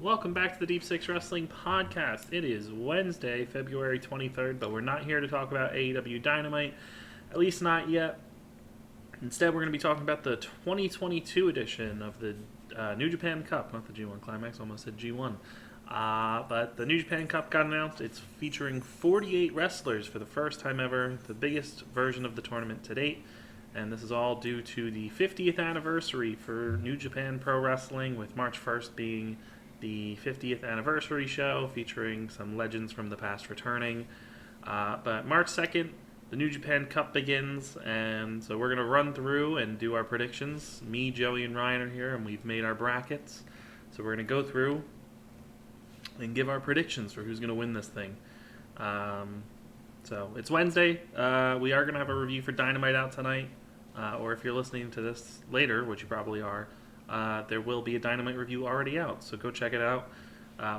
welcome back to the Deep Six Wrestling Podcast. It is Wednesday, February 23rd, but we're not here to talk about AEW Dynamite, at least not yet. Instead, we're going to be talking about the 2022 edition of the New Japan Cup, not the G1 Climax, almost said G1. But the New Japan Cup got announced. It's featuring 48 wrestlers for the first time ever, the biggest version of the tournament to date. And this is all due to the 50th anniversary for New Japan Pro Wrestling, with March 1st being the 50th anniversary show featuring some legends from the past returning. But March 2nd, the New Japan Cup begins, and so we're going to run through and do our predictions. Me, Joey, and Ryan are here, and we've made our brackets. So we're going to go through and give our predictions for who's going to win this thing. So it's Wednesday. We are going to have a review for Dynamite out tonight. Or if you're listening to this later, which you probably are, there will be a Dynamite review already out. So go check it out.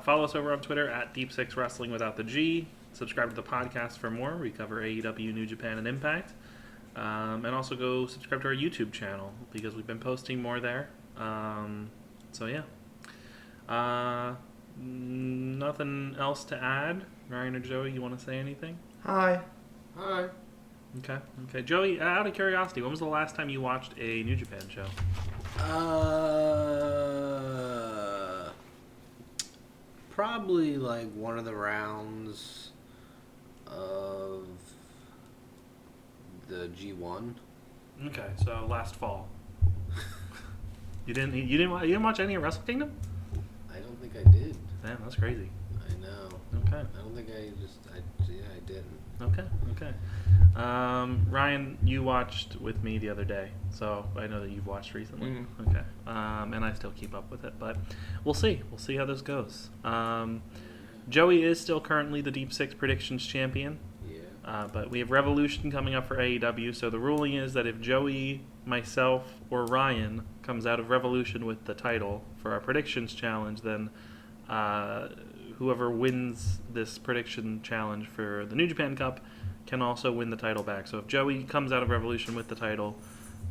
Follow us over on Twitter at Deep6Wrestling without the G. Subscribe to the podcast for more. We cover AEW, New Japan, and Impact. And also go subscribe to our YouTube channel because we've been posting more there. So yeah. Nothing else to add. Ryan or Joey, you want to say anything? Hi. Okay. Joey, out of curiosity, when was the last time you watched a New Japan show? Probably like one of the rounds of the G1. Okay, so last fall. You didn't watch any of Wrestle Kingdom? I don't think I did. Damn, that's crazy. I know. Okay. I don't think I didn't. Okay. Ryan, you watched with me the other day, so I know that you've watched recently. Mm-hmm. Okay. And I still keep up with it, but we'll see. We'll see how this goes. Joey is still currently the Deep Six Predictions champion. Yeah. But we have Revolution coming up for AEW, so the ruling is that if Joey, myself, or Ryan comes out of Revolution with the title for our predictions challenge, then whoever wins this prediction challenge for the New Japan Cup can also win the title back. So if Joey comes out of Revolution with the title,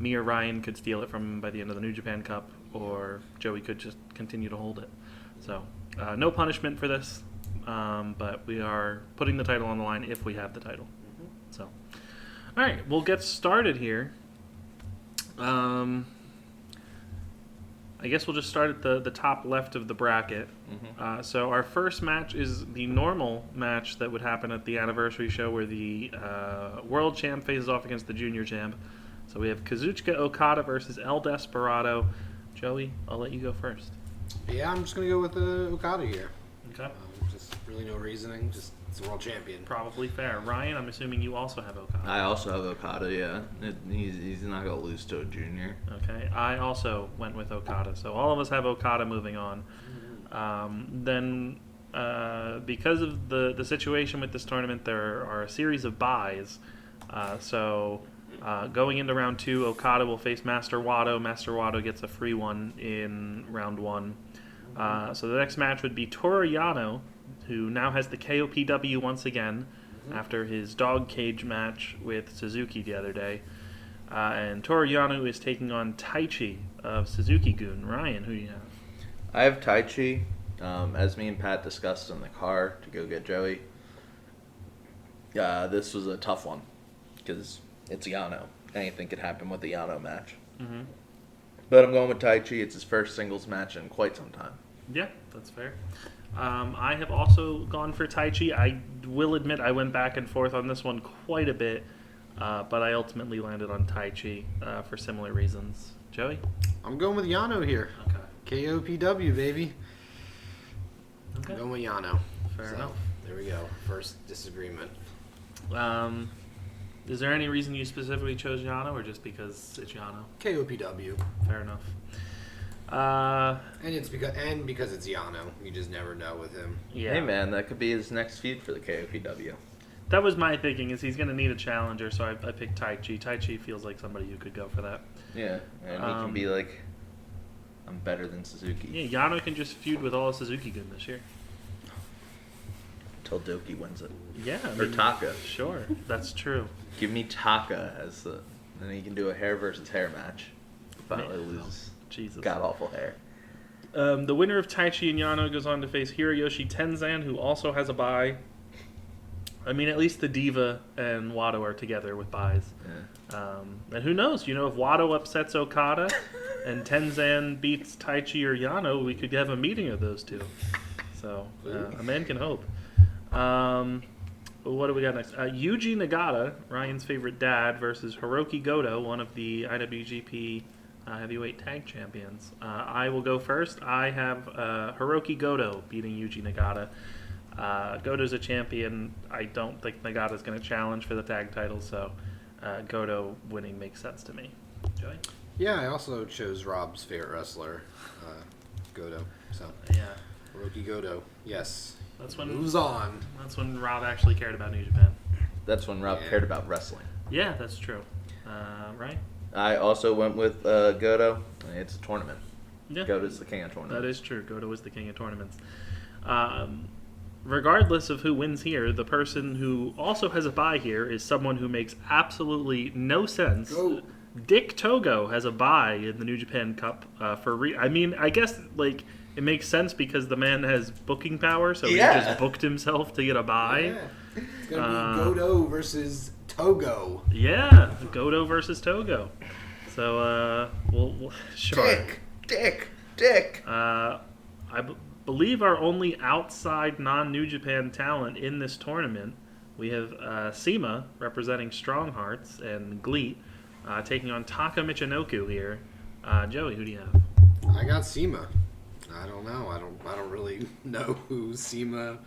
me or Ryan could steal it from him by the end of the New Japan Cup, or Joey could just continue to hold it. So no punishment for this, but we are putting the title on the line if we have the title. Mm-hmm. So, all right, we'll get started here. I guess we'll just start at the top left of the bracket. Mm-hmm. So our first match is the normal match that would happen at the anniversary show, where the world champ faces off against the junior champ. So we have Kazuchika Okada versus El Desperado. Joey, I'll let you go first. Yeah, I'm just gonna go with Okada here. Okay. Just really no reasoning. Just it's a world champion. Probably fair. Ryan, I'm assuming you also have Okada. I also have Okada, yeah. He's not going to lose to a junior. Okay. I also went with Okada. So all of us have Okada moving on. Then because of the situation with this tournament, there are a series of buys. So going into round 2, Okada will face Master Wato. Master Wato gets a free one in round 1. So the next match would be Toru Yano, who now has the KOPW once again after his dog cage match with Suzuki the other day. And Toru Yano is taking on Taichi of Suzuki-gun. Ryan, who do you have? I have Taichi, as me and Pat discussed in the car to go get Joey. This was a tough one because it's Yano. Anything could happen with the Yano match. Mm-hmm. But I'm going with Taichi. It's his first singles match in quite some time. Yeah, that's fair. I have also gone for Taichi. I will admit I went back and forth on this one quite a bit, but I ultimately landed on Taichi for similar reasons. Joey? I'm going with Yano here. Okay. KOPW, baby. Okay. I'm going with Yano. Fair enough. There we go. First disagreement. Is there any reason you specifically chose Yano, or just because it's Yano? KOPW. Fair enough. And because it's Yano, you just never know with him. Yeah. Hey, man, that could be his next feud for the KOPW. That was my thinking, is he's going to need a challenger, so I picked Taichi. Taichi feels like somebody who could go for that. Yeah, and he can be like, I'm better than Suzuki. Yeah, Yano can just feud with all of Suzuki-gun this year. Until Doki wins it. Yeah. Or Taka. Sure, that's true. Give me Taka as the... Then he can do a hair versus hair match. Finally loses. Jesus. God awful hair. The winner of Taichi and Yano goes on to face Hiroyoshi Tenzan, who also has a bye. I mean, at least the Diva and Wado are together with buys. Yeah. And who knows? You know, if Wado upsets Okada and Tenzan beats Taichi or Yano, we could have a meeting of those two. So, a man can hope. What do we got next? Yuji Nagata, Ryan's favorite dad, versus Hiroki Goto, one of the IWGP heavyweight tag champions. I will go first. I have Hiroki Goto beating Yuji Nagata. Goto's a champion. I don't think Nagata's going to challenge for the tag title, so Goto winning makes sense to me. Joey? Yeah, I also chose Rob's favorite wrestler, Goto. So Yeah. Hiroki Goto, yes. That's when Moves on. That's when Rob actually cared about New Japan. That's when Rob cared about wrestling. Yeah, that's true. Right? I also went with Goto. It's a tournament. Yeah. Goto's the king of tournaments. That is true. Goto is the king of tournaments. Regardless of who wins here, the person who also has a bye here is someone who makes absolutely no sense. Go. Dick Togo has a bye in the New Japan Cup I mean, I guess like it makes sense because the man has booking power, so he just booked himself to get a bye. Yeah. It's going to be Goto versus Togo. Yeah, Goto versus Togo. So, we'll sure. Dick. Believe our only outside non-New Japan talent in this tournament. We have Sema representing Strong Hearts and Gleet taking on Taka Michinoku here. Joey, who do you have? I got Sema. I don't know. I don't really know who Sema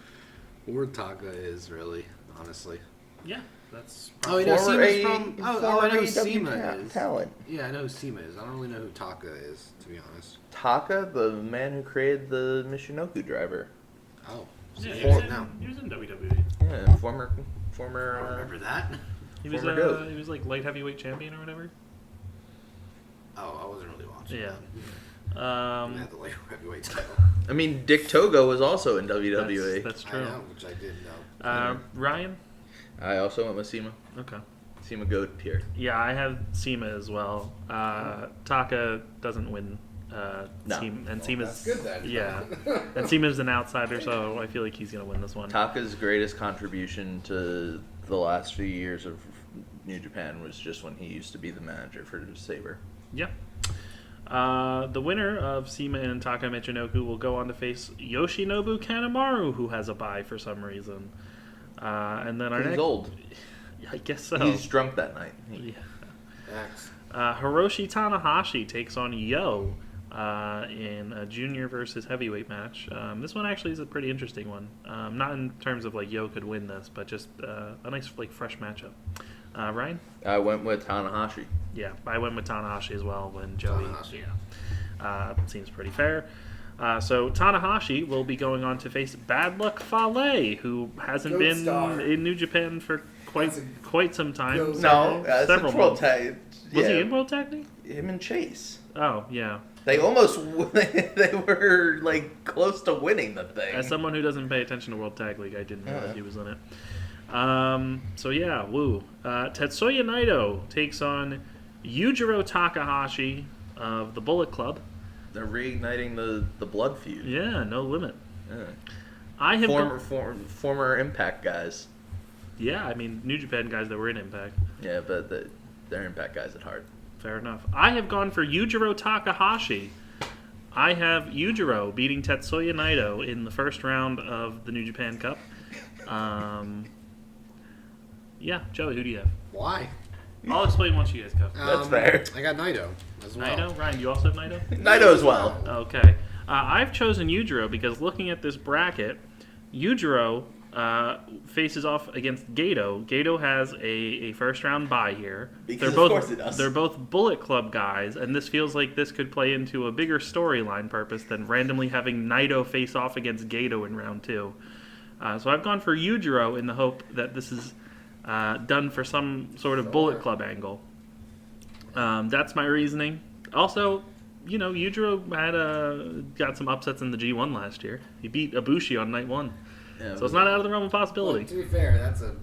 or Taka is really, honestly. Yeah, that's. Oh, you know Sema's from. I know who AEW Sema is. talent. Yeah, I know who Sema is. I don't really know who Taka is, to be honest. Taka, the man who created the Michinoku driver. Oh, Yeah, he he was, is now. he was in WWE. Yeah, former. I don't remember that. He was Former GOAT. he was like light heavyweight champion or whatever. Oh, I wasn't really watching. Yeah. He had the light heavyweight title. I mean, Dick Togo was also in WWE. That's I true. know, which I didn't know. Ryan? I also went with Sema. Okay. Sema goat here. Yeah, I have Sema as well. Taka doesn't win. No. Sema's That's good then. Yeah, and Sema's an outsider, so I feel like he's gonna win this one. Taka's greatest contribution to the last few years of New Japan was just when he used to be the manager for Sabre. Yeah. The winner of Sema and Taka Michinoku will go on to face Yoshinobu Kanemaru, who has a bye for some reason. And then our He's next, old. I guess so. He's drunk that night. Yeah. Next. Hiroshi Tanahashi takes on Yo in a junior versus heavyweight match. This one actually is a pretty interesting one. Not in terms of like Yo could win this, but just a nice like fresh matchup. Ryan? I went with Tanahashi. Yeah, I went with Tanahashi as well when Joey. Tanahashi. Yeah. Seems pretty fair. So Tanahashi will be going on to face Bad Luck Fale, who hasn't Goat been star. in New Japan for quite some time. Goat Several months. Tag. Was he in World Tag League? Him and Chase. Oh, yeah. They almost they were like close to winning the thing. As someone who doesn't pay attention to World Tag League, I didn't know that he was in it. So yeah, woo. Tetsuya Naito takes on Yujiro Takahashi of the Bullet Club. They're reigniting the blood feud. Yeah, no limit. Yeah. I have Former Impact guys. Yeah, I mean New Japan guys that were in Impact. Yeah, but they're Impact guys at heart. Fair enough. I have gone for Yujiro Takahashi. I have Yujiro beating Tetsuya Naito in the first round of the New Japan Cup. Yeah, Joey, who do you have? Why? I'll explain once you guys go. That's fair. I got Naito as well. Naito? Ryan, you also have Naito? Naito as well. Okay. I've chosen Yujiro because looking at this bracket, Yujiro faces off against Gato. Gato has a first round bye here. Because they're both, of course it does. They're both Bullet Club guys, and this feels like this could play into a bigger storyline purpose than randomly having Naito face off against Gato in round 2. So I've gone for Yujiro in the hope that this is done for some sort of Bullet Club angle. That's my reasoning. Also, you know, Yujiro had got some upsets in the G1 last year. He beat Ibushi on night 1. Yeah, So it's not out of the realm of possibility. Well, to be fair, that's a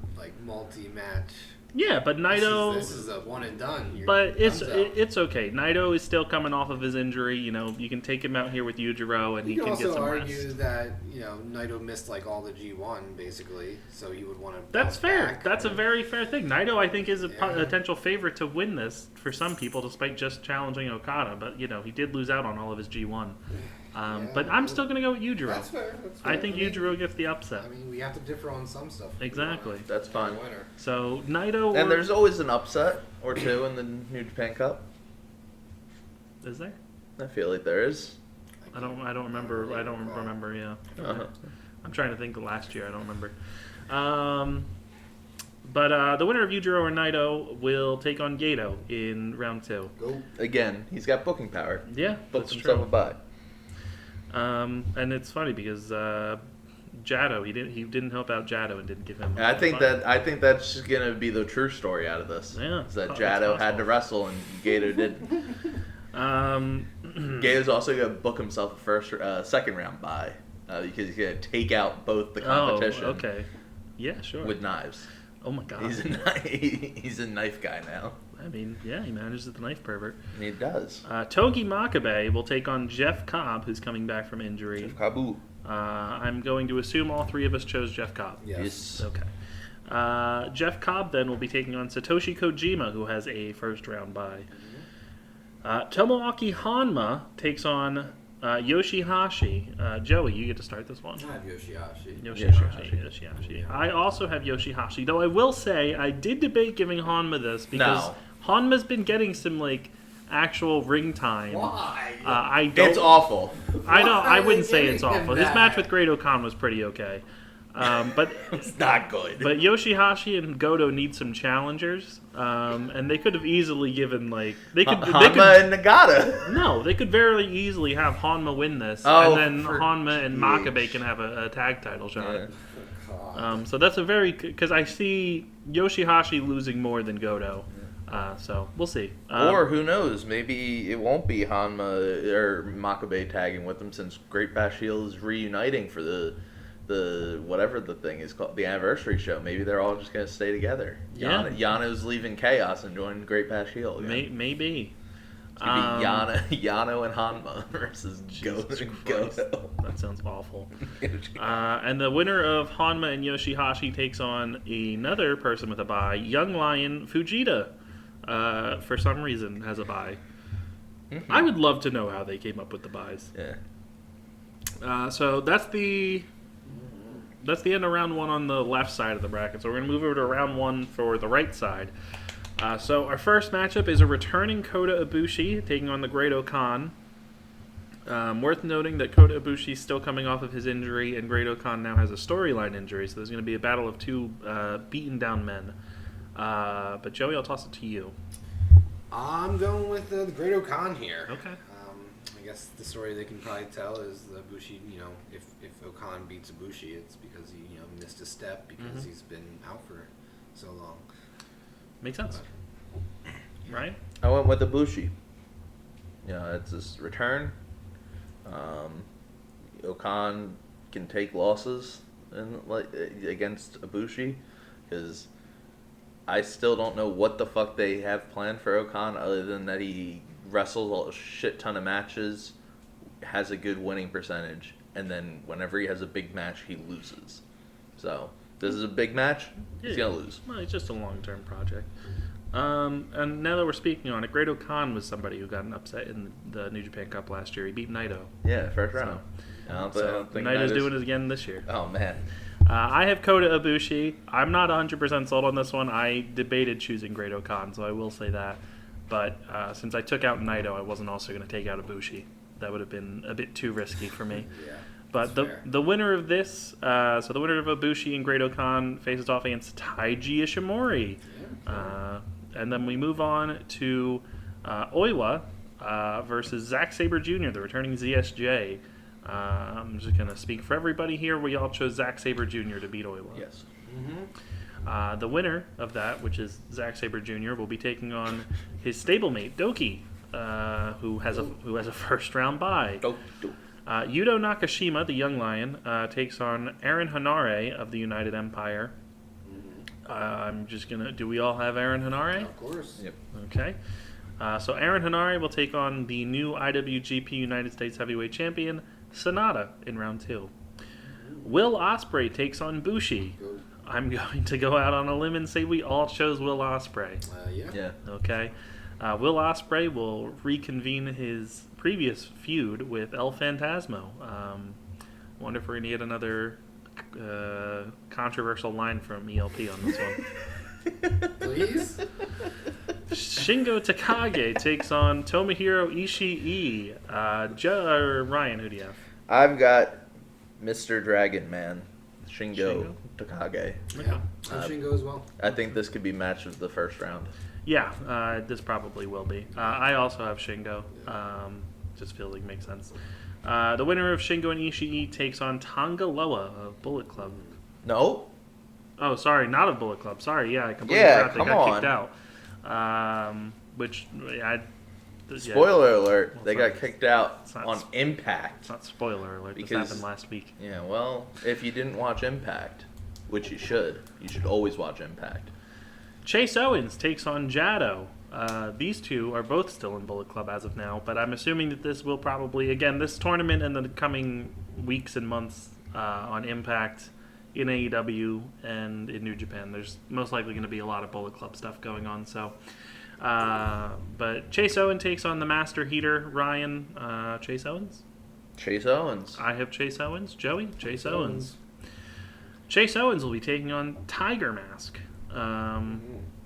multi-match Yeah, but Naito. This is a one and done. But it's okay. Naito is still coming off of his injury. You can take him out here with Yujiro, and he can get some rest. You can also argue rest. that Naito missed like all the G1 basically, so you would want to. That's fair. Back. That's a very fair thing. Naito, I think, is a potential favorite to win this for some people, despite just challenging Okada. But he did lose out on all of his G1. But I'm still going to go with Yujiro. That's fair. I think Yujiro gets the upset. I mean, we have to differ on some stuff. Exactly. That's fine. So Naito. And there's always an upset or two in the New Japan Cup. Is there? I feel like there is. I don't remember. I don't remember. Yeah. Uh-huh. I'm trying to think of last year. I don't remember. But the winner of Yujiro or Naito will take on Gato in round 2. Go. Again, he's got booking power. Yeah, Books that's himself true. a bye. And it's funny because Jado, he didn't help out Jado and didn't give him. I think that's gonna be the true story out of this. Yeah, is that that's Jado had possible. to wrestle and Gato didn't. Gato's also gonna book himself a second round bye because he's gonna take out both the competition. Oh, okay. Yeah, sure. With knives. Oh my god. He's a knife guy now. I mean, yeah, he manages the knife pervert. And he does. Togi Makabe will take on Jeff Cobb, who's coming back from injury. Jeff Kabu. I'm going to assume all three of us chose Jeff Cobb. Yes. Okay. Jeff Cobb then will be taking on Satoshi Kojima, who has a first round bye. Tomoaki Hanma takes on Yoshihashi. Joey, you get to start this one. I have Yoshihashi. Yoshihashi. I also have Yoshihashi, though I will say I did debate giving Hanma this because Hanma's been getting some actual ring time. Why? It's awful. I know. I Why are wouldn't they say giving it's him awful. His that? match with Great Khan was pretty okay. But It's not good. But Yoshihashi and Goto need some challengers, and they could have easily given they could Hanma and Nagata. no, they could very easily have Hanma win this, Oh, and then for Hanma and Jeez. Makabe can have a tag title shot. Yeah. God. So that's because I see Yoshihashi losing more than Goto, so we'll see. Or who knows? Maybe it won't be Hanma or Makabe tagging with them since Great Bash Heel is reuniting for the whatever the thing is called, the anniversary show. Maybe they're all just gonna stay together. Yeah. Yano's leaving Chaos and joining Great Bash Heel. Maybe. It's gonna be Yano and Hanma versus Jesus Goto. Christ. That sounds awful. And the winner of Hanma and Yoshihashi takes on another person with a bye. Young Lion Fujita, for some reason, has a bye. Mm-hmm. I would love to know how they came up with the buys. Yeah. So that's the end of round 1 on the left side of the bracket. So we're going to move over to round 1 for the right side. So our first matchup is a returning Kota Ibushi taking on the Great Khan. Worth noting that Kota Ibushi is still coming off of his injury, and Great Khan now has a storyline injury. So there's going to be a battle of two beaten down men. But Joey, I'll toss it to you. I'm going with the Great Khan here. Okay. I guess the story they can probably tell is the Ibushi, if Okan beats Ibushi, it's because he, missed a step because he's been out for so long. Makes sense. Right? I went with Ibushi. It's his return. Okan can take losses against Ibushi because I still don't know what the fuck they have planned for Okan other than that he wrestles a shit ton of matches, has a good winning percentage, and then whenever he has a big match, he loses. So this is a big match. He's gonna lose. Well, it's just a long-term project. And now that we're speaking on it, Great Khan was somebody who got an upset in the New Japan Cup last year. He beat Naito. Yeah, first round. I don't think Naito's doing it again this year. Oh man. I have Kota Ibushi. I'm not 100% sold on this one. I debated choosing Great Khan, so I will say that. But since I took out Naito, I wasn't also going to take out Ibushi. That would have been a bit too risky for me. Yeah. But the winner of this, so the winner of Ibushi and Great Khan faces off against Taiji Ishimori. And then we move on to Oiwa versus Zack Sabre Jr., the returning ZSJ. I'm just going to speak for everybody here. We all chose Zack Sabre Jr. to beat Oiwa. Yes. Mm-hmm. The winner of that, which is Zack Sabre Jr., will be taking on his stablemate Doki, who has a first round bye. Yuto Nakashima, the Young Lion, takes on Aaron Hanare of the United Empire. I'm just gonna. Do we all have Aaron Hanare? Of course. Yep. Okay. So Aaron Hanare will take on the new IWGP United States Heavyweight Champion Sonata in round 2. Will Ospreay takes on Bushi. Go. I'm going to go out on a limb and say we all chose Will Ospreay. Yeah. Yeah. Okay. Will Ospreay will reconvene his previous feud with El Phantasmo. Wonder if we're going to get another controversial line from ELP on this one. Please? Shingo Takagi takes on Tomohiro Ishii. Ryan, who do you have? I've got Mr. Dragon Man, Shingo? Shingo Takagi. Yeah. Shingo as well. I think this could be match of the first round. Yeah, this probably will be. I also have Shingo. Just feels like it makes sense. The winner of Shingo and Ishii takes on Tonga Loa of Bullet Club. No? Oh, sorry, not of Bullet Club. Sorry, yeah, I completely Yeah, forgot they come got on. kicked out. Which, yeah, Spoiler alert, Well, they it's not- got kicked out it's not on sp- Impact. it's not spoiler alert. This Because- happened last week. Yeah, well, if you didn't watch Impact, which you should always watch Impact. Chase Owens takes on Jado. These two are both still in Bullet Club as of now, but I'm assuming that this will probably, again, this tournament and the coming weeks and months on Impact, in AEW, and in New Japan, there's most likely going to be a lot of Bullet Club stuff going on. So, but Chase Owens takes on the Master Heater, Ryan. Chase Owens? Chase Owens. I have Chase Owens. Joey? Chase Owens. Chase Owens will be taking on Tiger Mask.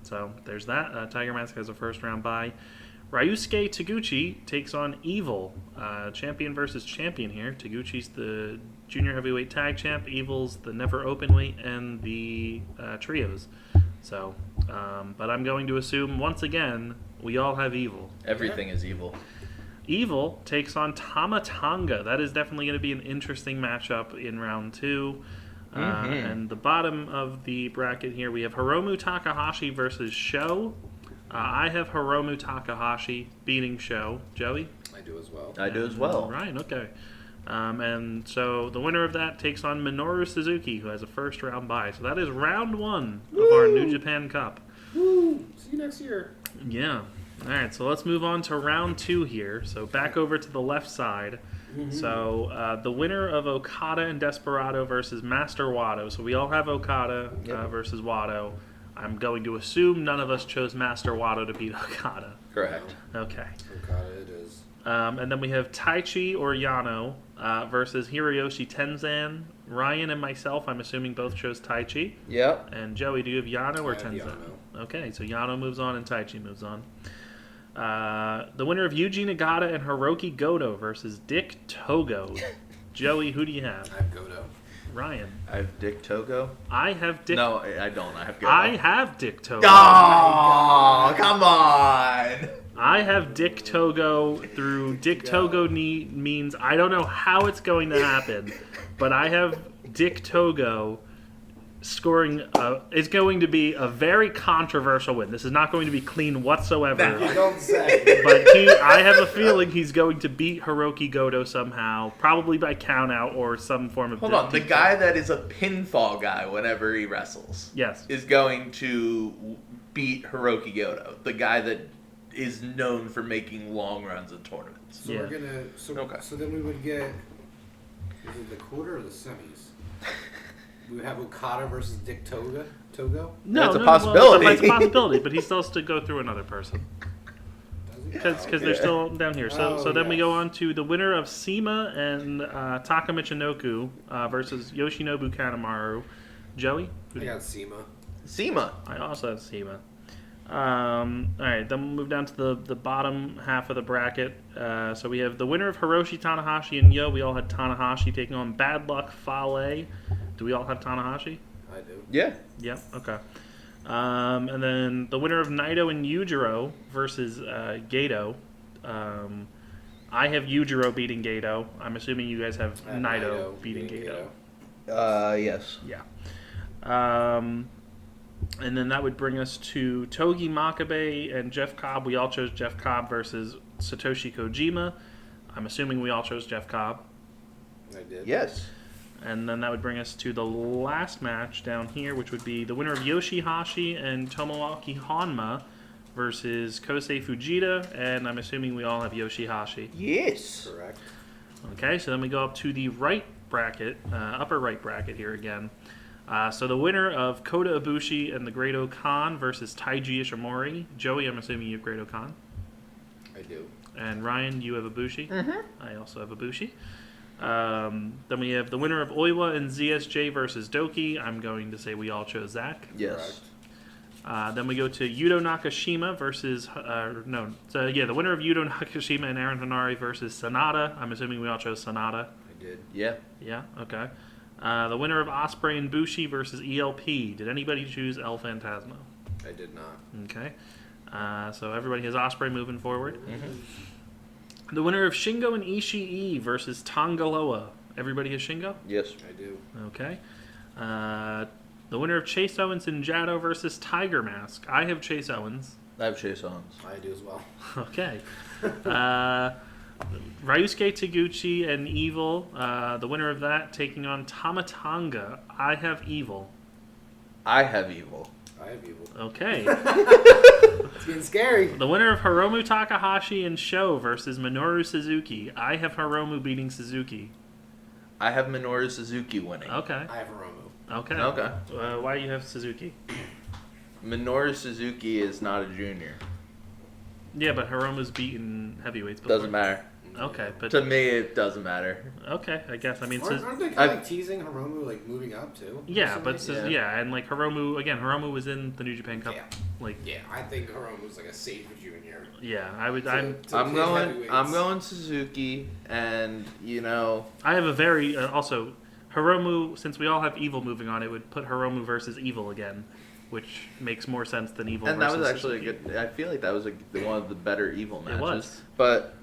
So there's that. Tiger Mask has a first round bye. Ryusuke Taguchi takes on Evil. Champion versus champion here. Taguchi's the junior heavyweight tag champ. Evil's the never openweight and the trios. So, but I'm going to assume once again we all have Evil. Everything is evil. Evil takes on Tama Tonga. That is definitely going to be an interesting matchup in round 2. And the bottom of the bracket here, we have Hiromu Takahashi versus Sho. I have Hiromu Takahashi beating Sho. Joey? I do as well. I do as well. Ryan, okay. And so the winner of that takes on Minoru Suzuki, who has a first round bye. So that is round 1 of our New Japan Cup. Woo! See you next year. Yeah. All right, so let's move on to round 2 here. So back over to the left side. So the winner of Okada and Desperado versus Master Wato. So we all have Okada versus Wato. I'm going to assume none of us chose Master Wato to beat Okada. Correct. Okay. Okada it is. And then we have Taichi or Yano versus Hiroyoshi Tenzan. Ryan and myself, I'm assuming both chose Taichi. Yep. And Joey, do you have Yano or I have Tenzan? Yano. Okay, so Yano moves on and Taichi moves on. The winner of Yuji Nagata and Hiroki Goto versus Dick Togo. Joey, who do you have? I have Goto. Ryan. I have Dick Togo. I have Dick. No, I don't. I have Goto. I have Dick Togo. Oh, come on. I have Dick Togo through Dick Togo means I don't know how it's going to happen, but I have Dick Togo scoring. It's going to be a very controversial win. This is not going to be clean whatsoever. You don't say. But I have a feeling he's going to beat Hiroki Goto somehow, probably by countout or some form of. Hold on. The guy that is a pinfall guy whenever he wrestles Yes. is going to beat Hiroki Goto, the guy that is known for making long runs in tournaments. So Yeah. we're gonna. So, Okay. so then we would get. Is it the quarter or the semis? We would have Okada versus Dick Togo. No, That's a no, possibility. Well, it's a possibility, but he still has to go through another person Does he? because okay. they're still down here. So Oh, so then we yes. go on to the winner of SEMA and Taka Michinoku versus Yoshinobu Kanemaru. Joey? Who I do you- got SEMA. SEMA. I also have SEMA. All right, then we'll move down to the bottom half of the bracket. So we have the winner of Hiroshi Tanahashi and Yo. We all had Tanahashi taking on Bad Luck Fale. Do we all have Tanahashi? I do. Yeah. Yep. Okay. And then the winner of Naito and Yujiro versus Gato. I have Yujiro beating Gato. I'm assuming you guys have I have Naito beating Gato. Yes. Yeah. And then that would bring us to Togi Makabe and Jeff Cobb. We all chose Jeff Cobb versus Satoshi Kojima. I'm assuming we all chose Jeff Cobb. I did. Yes. And then that would bring us to the last match down here, which would be the winner of Yoshihashi and Tomoaki Honma versus Kosei Fujita, and I'm assuming we all have Yoshihashi. Yes. Correct. Okay, so then we go up to the right bracket, upper right bracket here again. So the winner of Kota Ibushi and the Great Okan versus Taiji Ishimori. Joey, I'm assuming you have Great Okan. I do. And Ryan, you have Ibushi. Mm-hmm. I also have Ibushi. Then we have the winner of Oiwa and ZSJ versus Doki. I'm going to say we all chose Zach. Yes. Then we go to Yuto Nakashima versus the winner of Yuto Nakashima and Aaron Hanari versus Sanada. I'm assuming we all chose Sanada. I did. Yeah. Yeah. Okay. The winner of Osprey and Bushi versus ELP. Did anybody choose El Phantasmo? I did not. Okay. So everybody has Osprey moving forward. Mm-hmm. The winner of Shingo and Ishii versus Tongaloa. Everybody has Shingo? Yes. I do. Okay. The winner of Chase Owens and Jado versus Tiger Mask. I have Chase Owens. I have Chase Owens. I do as well. Okay. Ryusuke Taguchi and Evil. The winner of that taking on Tamatanga. I have Evil. I have Evil. I have evil. Okay. It's getting scary. The winner of Hiromu Takahashi and Sho versus Minoru Suzuki. I have Hiromu beating Suzuki. I have Minoru Suzuki winning. Okay. I have Hiromu. Okay. Okay. Why do you have Suzuki? Minoru Suzuki is not a junior. Yeah, but Hiromu's beaten heavyweights before. Doesn't matter. Okay, but To me, it doesn't matter. okay, I guess. I mean, Aren't they kind of like teasing Hiromu like moving up too? yeah, but recently? yeah, and like Hiromu was in the New Japan Cup. Yeah. Like, Yeah, I think Hiromu's like a safe junior. yeah, I would. To- I'm to play heavyweights. I'm going Suzuki, and I have a very also Hiromu. Since we all have Evil moving on, it would put Hiromu versus Evil again, which makes more sense than Evil. and that versus was actually Suzuki. a good. I feel like that was one of the better Evil matches. It was. But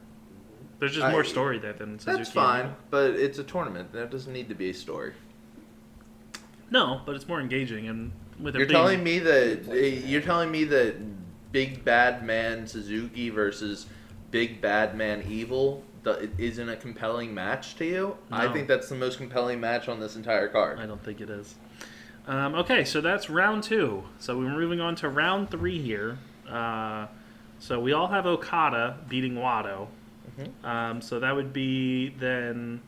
There's just more story there than Suzuki. that's fine. But it's a tournament. There doesn't need to be a story. No, but it's more engaging and with You're it being, telling me that Big Bad Man Suzuki versus Big Bad Man Evil isn't a compelling match to you? No. I think that's the most compelling match on this entire card. I don't think it is. Okay, so that's round 2. So we're moving on to round 3 here. So we all have Okada beating Wado. Mm-hmm. So that would be then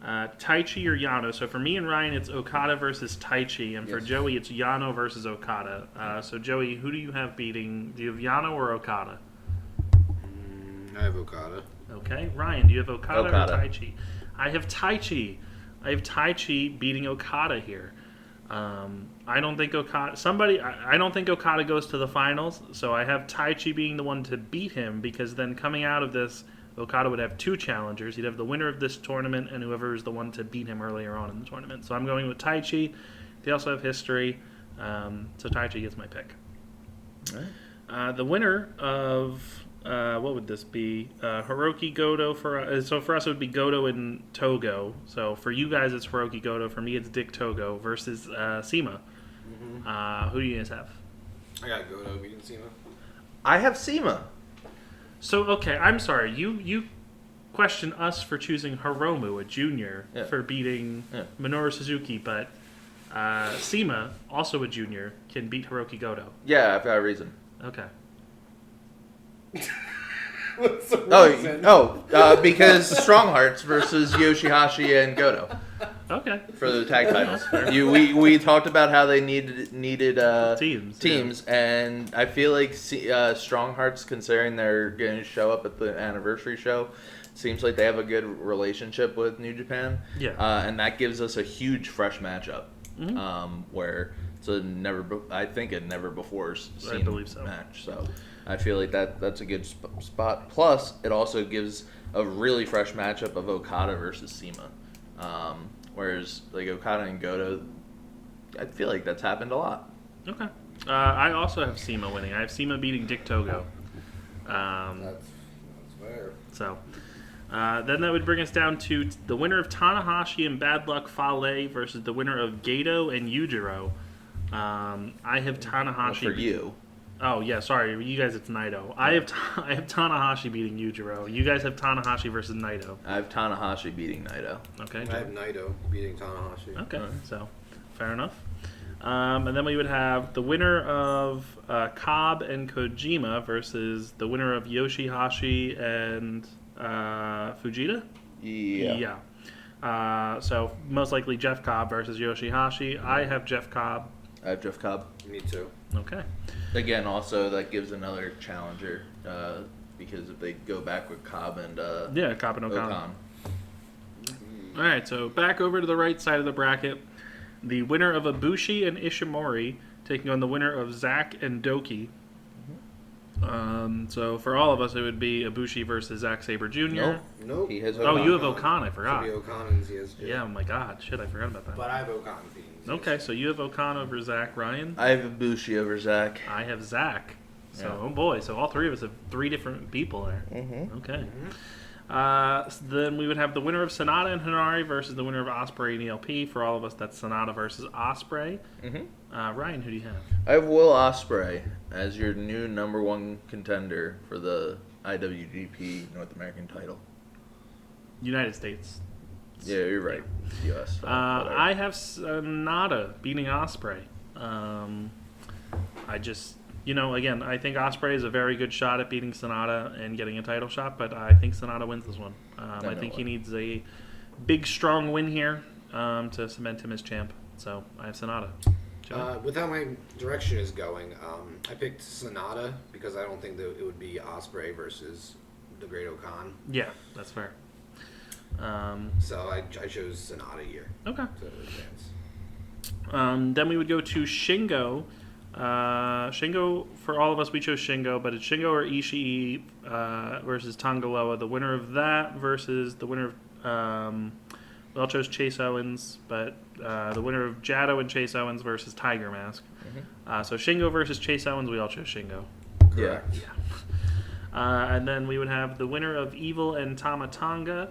Taichi or Yano. So for me and Ryan, it's Okada versus Taichi, and for Yes. Joey, it's Yano versus Okada. So Joey, who do you have beating? Do you have Yano or Okada? I have Okada. Okay, Ryan, do you have Okada Okada. or Taichi? I have Taichi. I have Taichi beating Okada here. I don't think Okada. I don't think Okada goes to the finals. So I have Taichi being the one to beat him because then coming out of this, Okada would have 2 challengers. He'd have the winner of this tournament and whoever is the one to beat him earlier on in the tournament. So I'm going with Taichi. They also have history, so Taichi gets my pick. All right. The winner of what would this be? Hiroki Goto so for us it would be Goto and Togo. So for you guys it's Hiroki Goto. For me it's Dick Togo versus Sema. Mm-hmm. Who do you guys have? I got Goto beating Cena. I have SEMA. So okay, I'm sorry. You question us for choosing Hiromu, a junior, Yeah. for beating Yeah. Minoru Suzuki, but Sema, also a junior, can beat Hiroki Goto. Yeah, I've got a reason. Okay. What's the reason? Because Strong Hearts versus Yoshihashi and Goto Okay. for the tag titles. We talked about how they needed Teams. and I feel like Strong Hearts, considering they're going to show up at the anniversary show, seems like they have a good relationship with New Japan. Yeah. And that gives us a huge fresh matchup, Mhm. where it's a never before seen believe so. match. So I feel like that's a good spot. Plus, it also gives a really fresh matchup of Okada versus Sema. Whereas like Okada and Goto, I feel like that's happened a lot. Okay. I also have Sema winning. I have Sema beating Dick Togo. That's fair. So then that would bring us down to the winner of Tanahashi and Bad Luck Fale versus the winner of Gato and Yujiro. I have Tanahashi. For you. Oh yeah, sorry, you guys. It's Naito. I have Tanahashi beating Yujiro. You guys have Tanahashi versus Naito. I have Tanahashi beating Naito. Okay. I have Naito beating Tanahashi. Okay, Alright. so fair enough. And then we would have the winner of Cobb and Kojima versus the winner of Yoshihashi and Fujita. Yeah. So most likely Jeff Cobb versus Yoshihashi. I have Jeff Cobb. I have Jeff Cobb. Me too. Okay. Again, also that gives another challenger because if they go back with Cobb and Yeah, Cobb and Okan. Okan. All right, so back over to the right side of the bracket. The winner of Ibushi and Ishimori taking on the winner of Zack and Doki. So for all of us, it would be Ibushi versus Zack Sabre Jr. Nope. Nope. He has Oh, Okan. you have Okan. I forgot. Should be Okan and CSJ. Yeah, oh my god, shit, I forgot about that. But I have Okan beating CSJ. Okay, so you have Okan over Zack. Ryan? I have Ibushi over Zack. I have Zack. So, Yeah. oh boy, so all three of us have three different people there. Mm-hmm. Okay. So then we would have the winner of Sonata and Hanari versus the winner of Osprey and ELP. For all of us, that's Sonata versus Osprey. Mm-hmm. Ryan, who do you have? I have Will Ospreay as your new number one contender for the IWGP North American title. United States. Yeah, you're right. U.S. I have Sonata beating Osprey. I just, again, I think Osprey is a very good shot at beating Sonata and getting a title shot, but I think Sonata wins this one. I think he needs a big, strong win here to cement him as champ. So I have Sonata. With how my direction is going, I picked Sonata because I don't think that it would be Osprey versus the Great Okan. Yeah, that's fair. So I chose Sonata here Okay. to advance. Then we would go to Shingo. Shingo, for all of us, we chose Shingo, but it's Shingo or Ishii versus Tangaloa. The winner of that versus the winner of... we all chose Chase Owens, but the winner of Jado and Chase Owens versus Tiger Mask. Mm-hmm. So Shingo versus Chase Owens, we all chose Shingo. Yeah. And then we would have the winner of Evil and Tamatanga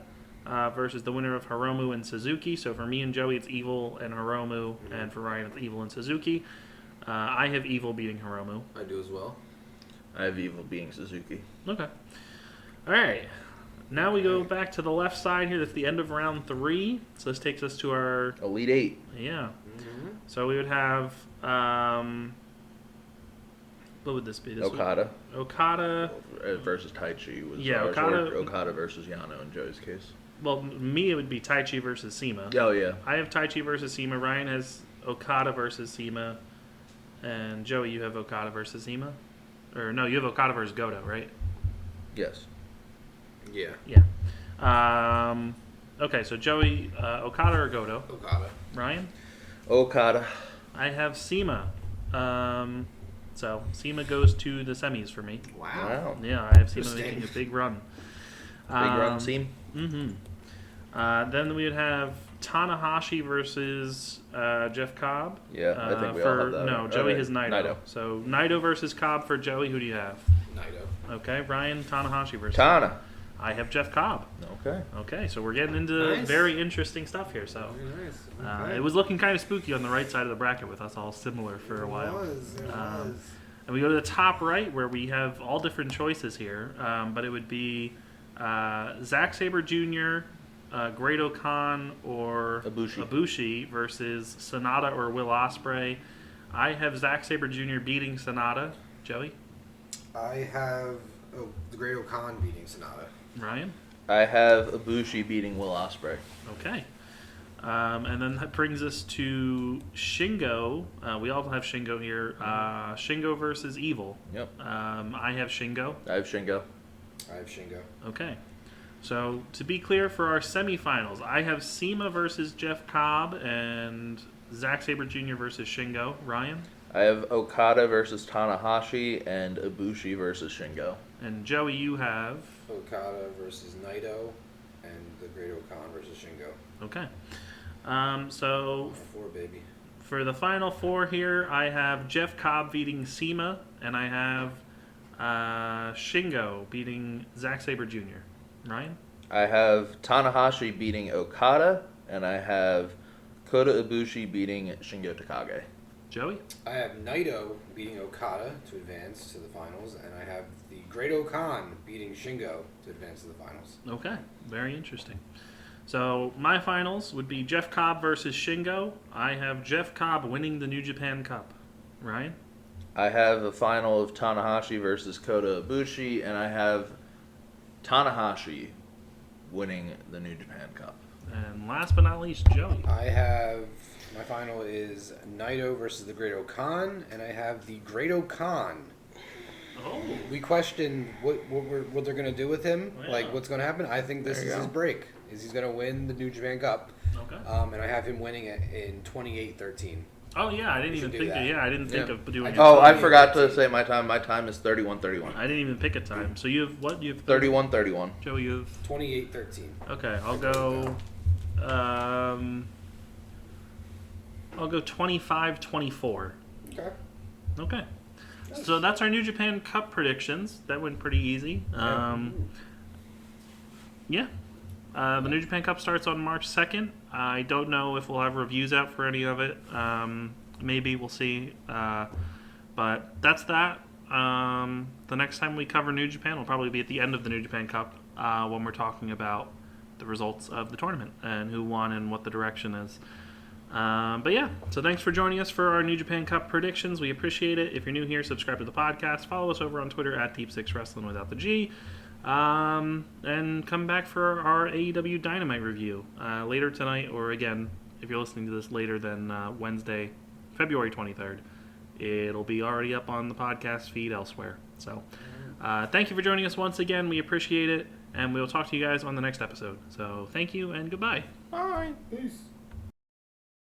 versus the winner of Hiromu and Suzuki. So for me and Joey, it's Evil and Hiromu, and for Ryan, it's Evil and Suzuki. I have Evil beating Hiromu. I do as well. I have Evil beating Suzuki. Okay. All right. Now we go back to the left side here. That's the end of round 3. So this takes us to our... Elite 8. Yeah. Mm-hmm. So we would have... what would this be? This Okada Okada... versus Taichi was Yeah, ours, Okada- or Okada versus Yano in Joe's case. Well, me, it would be Taichi versus Sema. Oh, yeah. I have Taichi versus Sema. Ryan has Okada versus Sema. And Joey, you have Okada versus Sema? Or no, you have Okada versus Goto, right? Yes. Yeah. Yeah. Okay, so Joey, Okada or Goto? Okada. Ryan? Okada. I have Sema. So Sema goes to the semis for me. Wow. Yeah, I have Sema Interesting. making a big run. Big run team. Mm-hmm. Then we would have Tanahashi versus Jeff Cobb. Yeah, I think we all have that. No, right? Joey Okay. has Naito. So Naito versus Cobb for Joey. Who do you have? Naito. Okay, Ryan, Tanahashi versus... Tana. I have Jeff Cobb. Okay. Okay, so we're getting into Nice. very interesting stuff here. So Very nice. Okay. it was looking kind of spooky on the right side of the bracket with us all similar for a while. It was. And we go to the top right where we have all different choices here, but it would be Zack Sabre Jr., Great Okan, or Ibushi. versus Sonata or Will Ospreay. I have Zack Sabre Jr. beating Sonata. Joey? I have the Great Okan beating Sonata. Ryan? I have Ibushi beating Will Ospreay. Okay. And then that brings us to Shingo. We all have Shingo here. Shingo versus Evil. Yep. I have Shingo. I have Shingo. I have Shingo. Okay. So, to be clear, for our semifinals, I have Sema versus Jeff Cobb and Zack Sabre Jr. versus Shingo. Ryan? I have Okada versus Tanahashi and Ibushi versus Shingo. And Joey, you have... Okada versus Naito and the Great Okan versus Shingo. Okay. So, 4, baby. for the final 4 here, I have Jeff Cobb beating Sema, and I have Shingo beating Zack Sabre Jr. Ryan? I have Tanahashi beating Okada, and I have Kota Ibushi beating Shingo Takagi. Joey? I have Naito beating Okada to advance to the finals, and I have the Great Okan beating Shingo to advance to the finals. Okay, very interesting. So my finals would be Jeff Cobb versus Shingo. I have Jeff Cobb winning the New Japan Cup. Ryan? I have a final of Tanahashi versus Kota Ibushi, and I have Tanahashi winning the New Japan Cup. And last but not least, Joey. I have my final is Naito versus the Great Okan, and I have the Great Okan. Oh. We questioned what they're gonna do with him, Yeah. like what's gonna happen. I think this There you is his go. break. Is he's gonna win the New Japan Cup? Okay. And I have him winning it in 28-13. Oh yeah, I didn't We even should think. do that. Yeah, I didn't think Yeah. of doing. I it. just- Oh, I forgot to say my time. My time is 31:31. I didn't even pick a time. So you have what? You have 31:31. Joe, you have. 28-13. Okay, I'll go. I'll go 25-24. Okay. Okay. So that's our New Japan Cup predictions. That went pretty easy. Yeah. The New Japan Cup starts on March 2nd. I don't know if we'll have reviews out for any of it. Maybe, we'll see. But that's that. The next time we cover New Japan will probably be at the end of the New Japan Cup when we're talking about the results of the tournament and who won and what the direction is. But yeah, so thanks for joining us for our New Japan Cup predictions. We appreciate it. If you're new here, subscribe to the podcast. Follow us over on Twitter at Deep6Wrestling without the G. And come back for our AEW Dynamite review later tonight, or again, if you're listening to this later than Wednesday, February 23rd, it'll be already up on the podcast feed elsewhere. So thank you for joining us once again. We appreciate it, and we'll talk to you guys on the next episode. So thank you and goodbye. Bye. Peace.